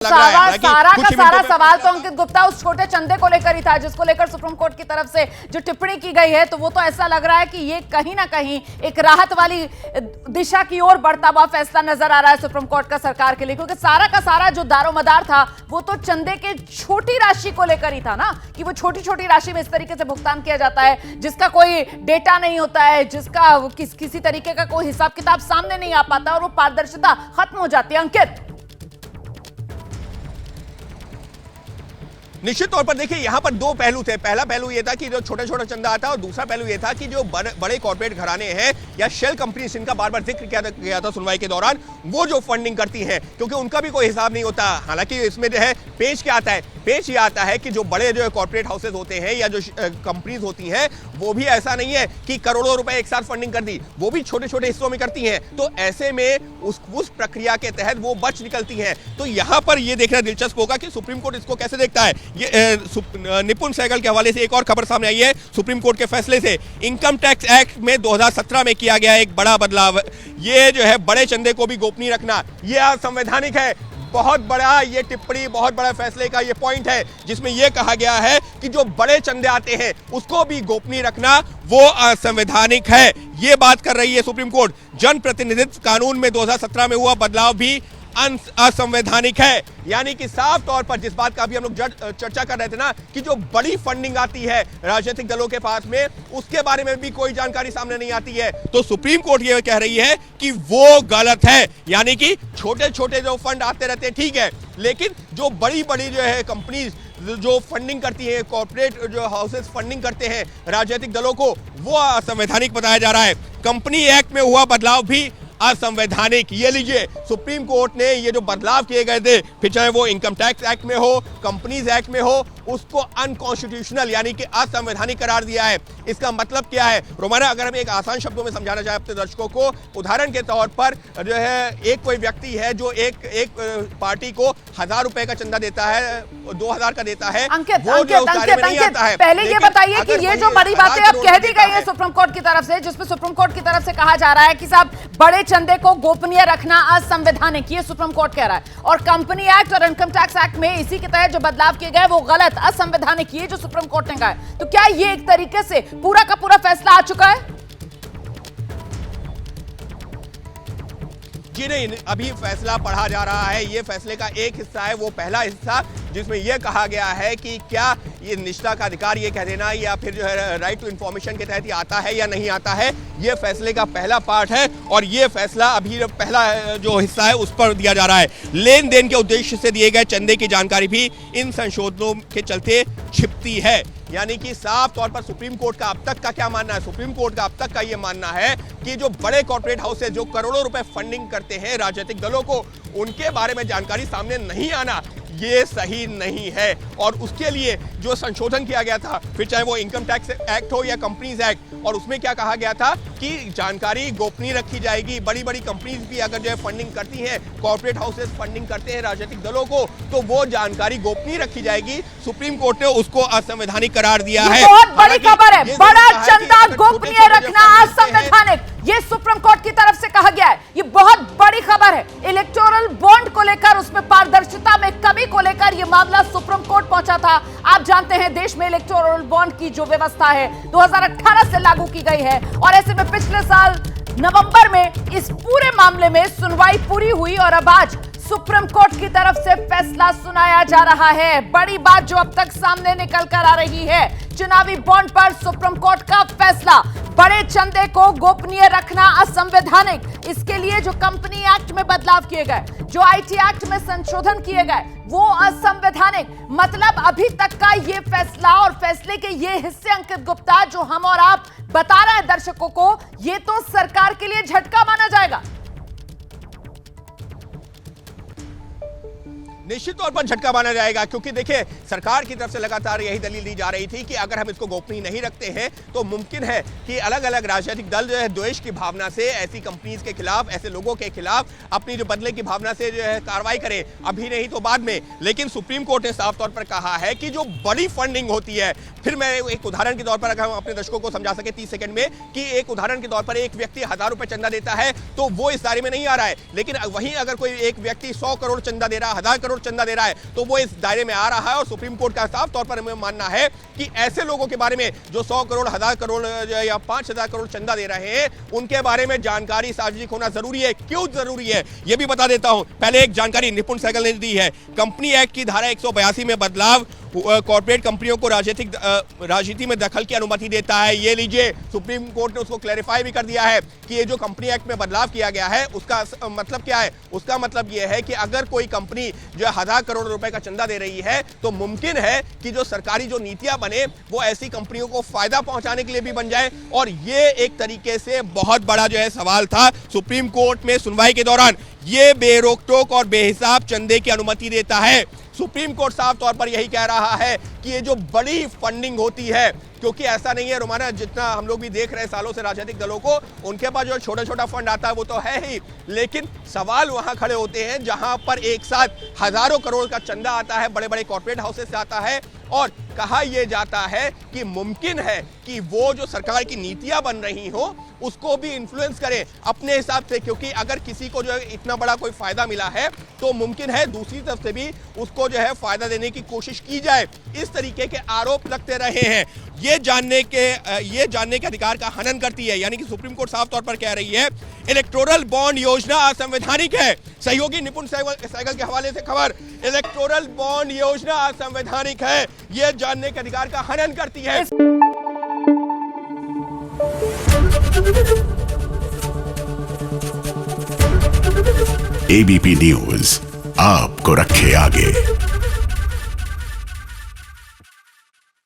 सारा का सारा सवाल तो अंकित गुप्ता उस छोटे चंदे को लेकर ही था, जिसको लेकर सुप्रीम कोर्ट की तरफ से जो टिप्पणी की गई है, तो वो तो ऐसा लग रहा है कि ये कहीं ना कहीं एक राहत वाली दिशा की ओर बढ़ता हुआ फैसला नजर आ रहा है सुप्रीम कोर्ट का सरकार के लिए, क्योंकि सारा का सारा जो दारोमदार था वो तो चंदे के छोटी राशि को लेकर ही था ना, कि वो छोटी छोटी राशि में इस तरीके से भुगतान किया जाता है जिसका कोई डेटा नहीं होता है, जिसका किसी तरीके का कोई हिसाब किताब सामने नहीं आ पाता और वो पारदर्शिता खत्म हो जाती है। अंकित, निश्चित तौर पर देखिए यहाँ पर दो पहलू थे। पहला पहलू ये था कि जो छोटा छोटा चंदा आता है, और दूसरा पहलू ये था कि जो बड़े कॉर्पोरेट घराने हैं या शेल कंपनी जिनका बार बार जिक्र किया गया था सुनवाई के दौरान, वो जो फंडिंग करती हैं, क्योंकि उनका भी कोई हिसाब नहीं होता। हालांकि इसमें जो है पेश क्या आता है, पेश ये आता है कि जो बड़े जो कॉर्पोरेट हाउसेज होते हैं या जो कंपनीज होती हैं, वो भी ऐसा नहीं है कि करोड़ों रुपए एक साथ फंडिंग कर दी, वो भी छोटे छोटे हिस्सों में करती हैं। तो ऐसे में उस प्रक्रिया के तहत वो बच निकलती हैं। तो यहाँ पर ये देखना दिलचस्प होगा कि सुप्रीम कोर्ट इसको कैसे देखता है। ये निपुण सहगल के हवाले से एक और खबर सामने आई है सुप्रीम कोर्ट के फैसले से। इनकम टैक्स एक्ट में 2017 में किया गया एक बड़ा बदलाव, ये जो है बड़े चंदे को भी गोपनीय रखना, ये असंवैधानिक है। बहुत बड़ा ये टिप्पणी, बहुत बड़ा फैसले का ये पॉइंट है, जिसमें ये कहा गया है कि जो बड़े चंदे आते हैं उसको भी गोपनीय रखना वो असंवैधानिक है। ये बात कर रही है सुप्रीम कोर्ट। जनप्रतिनिधित्व कानून में 2017 में हुआ बदलाव भी असंवैधानिक है। यानी कि साफ तौर पर जिस बात का अभी हम लोग चर्चा कर रहे थे ना, कि जो बड़ी फंडिंग आती है राजनीतिक दलों के पास में, उसके बारे में भी कोई जानकारी सामने नहीं आती है। तो सुप्रीम कोर्ट ये कह रही है कि वो गलत है। यानी कि छोटे छोटे जो फंड आते रहते हैं ठीक है, लेकिन जो बड़ी बड़ी जो है कंपनीज जो फंडिंग करती है, कॉर्पोरेट जो हाउसेस फंडिंग करते हैं राजनीतिक दलों को, वो असंवैधानिक बताया जा रहा है। कंपनी एक्ट में हुआ बदलाव भी असंवैधानिक। ये लीजिए, सुप्रीम कोर्ट ने ये जो बदलाव किए गए थे, फिर चाहे वो इनकम टैक्स एक्ट में हो, कंपनीज एक्ट में हो, उसको अनकॉन्स्टिट्यूशनल यानी कि असंवैधानिक करार दिया है। इसका मतलब क्या है रोमाना, अगर हम एक आसान शब्दों में समझाना चाहे अपने दर्शकों को, उदाहरण के तौर पर जो है एक कोई व्यक्ति है जो एक पार्टी को 1000 रुपए का चंदा देता है, 2000 का देता है, अंकित, पहले ये बताइए कि ये जो बड़ी बातें अब कह दी गई है सुप्रीम कोर्ट की तरफ से, जिसमें सुप्रीम कोर्ट की तरफ से कहा जा रहा है कि साहब बड़े चंदे को गोपनीय रखना असंवैधानिक, ये सुप्रीम कोर्ट कह रहा है, और कंपनी एक्ट और इनकम टैक्स एक्ट में इसी के तहत जो बदलाव किए गए वो गलत, असंवैधानिक, ये जो सुप्रीम कोर्ट ने कहा है। तो क्या ये एक तरीके से पूरा का पूरा फैसला आ चुका है? जी नहीं, अभी फैसला पढ़ा जा रहा है। ये फैसले का एक हिस्सा है, वो पहला हिस्सा जिसमें यह कहा गया है कि क्या ये निष्ठा का अधिकार ये कह देना या फिर जो है राइट टू इंफॉर्मेशन के तहत ये आता है या नहीं आता है, ये फैसले का पहला पार्ट है। और ये फैसला अभी पहला जो हिस्सा है उस पर दिया जा रहा है। लेन देन के उद्देश्य से दिए गए चंदे की जानकारी भी इन संशोधनों के चलते छिपती है। यानी कि साफ तौर पर सुप्रीम कोर्ट का अब तक का क्या मानना है, सुप्रीम कोर्ट का अब तक का ये मानना है कि जो बड़े कॉर्पोरेट हाउस है जो करोड़ों रुपए फंडिंग करते हैं राजनीतिक दलों को, उनके बारे में जानकारी सामने नहीं आना ये सही नहीं है। और उसके लिए जो संशोधन किया गया था, फिर चाहे वो इनकम टैक्स एक्ट हो या कंपनीज एक्ट, और उसमें क्या कहा गया था कि जानकारी गोपनीय रखी जाएगी। बड़ी बड़ी कंपनीज भी अगर जो है फंडिंग करती हैं, कॉर्पोरेट हाउसेस फंडिंग करते हैं राजनीतिक दलों को, तो वो जानकारी गोपनीय रखी जाएगी। सुप्रीम कोर्ट ने उसको असंवैधानिक करार दिया है। बहुत बड़ी खबर है, बड़ा चंदा गोपनीय रखना असंवैधानिक, ये सुप्रीम कोर्ट की तरफ से कहा गया है। ये बहुत बड़ी खबर है। इलेक्टोरल बॉन्ड को लेकर, उसमें पारदर्शिता में कमी को लेकर ये मामला सुप्रीम कोर्ट पहुंचा था। आप जानते हैं देश में इलेक्टोरल बॉन्ड की जो व्यवस्था है 2018 से लागू की गई है, और ऐसे में पिछले साल नवंबर में इस पूरे मामले में सुनवाई पूरी हुई और अब आज सुप्रीम कोर्ट की तरफ से फैसला सुनाया जा रहा है। बड़ी बात जो अब तक सामने निकल कर आ रही है, चुनावी बॉन्ड पर सुप्रीम कोर्ट का फैसला, बड़े चंदे को गोपनीय रखना असंवैधानिक, इसके लिए जो कंपनी एक्ट में बदलाव किए गए, जो आईटी एक्ट में संशोधन किए गए, वो असंवैधानिक। मतलब अभी तक का ये फैसला और फैसले के ये हिस्से अंकित गुप्ता जो हम और आप बता रहे हैं दर्शकों को, ये तो सरकार के लिए झटका माना जाएगा। निश्चित तौर पर झटका माना जाएगा, क्योंकि देखिए सरकार की तरफ से लगातार यही दलील दी जा रही थी कि अगर हम इसको गोपनीय नहीं रखते हैं तो मुमकिन है कि अलग अलग राजनीतिक दल जो है द्वेष की भावना से ऐसी कंपनीज के खिलाफ, ऐसे लोगों के खिलाफ अपनी जो बदले की भावना से जो है कार्रवाई करें, अभी नहीं तो बाद में। लेकिन सुप्रीम कोर्ट ने साफ तौर पर कहा है कि जो बड़ी फंडिंग होती है, फिर मैं एक उदाहरण के तौर पर अगर हम अपने दर्शकों को समझा सके 30 सेकंड में, कि एक उदाहरण के तौर पर एक व्यक्ति 1000 रुपए चंदा देता है तो वो इस दायरे में नहीं आ रहा है। लेकिन वहीं अगर कोई एक व्यक्ति 100 करोड़ चंदा दे रहा है, करोड़ चंदा दे रहा है तो वो इस दायरे में आ रहा है। और सुप्रीम कोर्ट का साफ तौर पर हमें मानना है कि ऐसे लोगों के बारे में जो 100 करोड़, 1000 करोड़ या 5000 करोड़ चंदा दे रहे हैं, उनके बारे में जानकारी सार्वजनिक होना जरूरी है। क्यों जरूरी है यह भी बता देता हूं। पहले एक जानकारी निपुण सहगल ने दी है। कंपनी एक्ट की धारा 182 में बदलाव कॉर्पोरेट कंपनियों को राजनीति में दखल की अनुमति देता है। ये लीजिए, सुप्रीम कोर्ट ने उसको क्लैरिफाई भी कर दिया है कि ये जो कंपनी एक्ट में बदलाव किया गया है उसका मतलब क्या है। उसका मतलब ये है कि अगर कोई कंपनी जो 1000 करोड़ रुपए का चंदा दे रही है तो मुमकिन है कि जो सरकारी जो नीतियां बने वो ऐसी कंपनियों को फायदा पहुंचाने के लिए भी बन जाए। और ये एक तरीके से बहुत बड़ा जो है सवाल था सुप्रीम कोर्ट में सुनवाई के दौरान। ये बेरोक-टोक और बेहिसाब चंदे की अनुमति देता है। सुप्रीम कोर्ट साफ तौर पर यही कह रहा है कि ये जो बड़ी फंडिंग होती है, क्योंकि ऐसा नहीं है रोमाना, जितना हम लोग भी देख रहे हैं सालों से राजनीतिक दलों को, उनके पास जो छोटा छोटा फंड आता है वो तो है ही, लेकिन सवाल वहां खड़े होते हैं जहां पर एक साथ हजारों करोड़ का चंदा आता है, बड़े बड़े कॉर्पोरेट हाउसेस से आता है। और कहा यह जाता है कि मुमकिन है कि वो जो सरकार की नीतियां बन रही हो उसको भी इन्फ्लुएंस करें अपने हिसाब से, क्योंकि अगर किसी को जो है इतना बड़ा कोई फायदा मिला है तो मुमकिन है दूसरी तरफ से भी उसको जो है फायदा देने की कोशिश की जाए। इस तरीके के आरोप लगते रहे हैं। ये जानने के अधिकार का हनन करती है। यानी कि सुप्रीम कोर्ट साफ तौर पर कह रही है इलेक्टोरल बॉन्ड योजना असंवैधानिक है। सहयोगी निपुण सहगल के हवाले से खबर, इलेक्टोरल बॉन्ड योजना असंवैधानिक है, यह जानने के अधिकार का हनन करती है। एबीपी न्यूज आपको रखे आगे।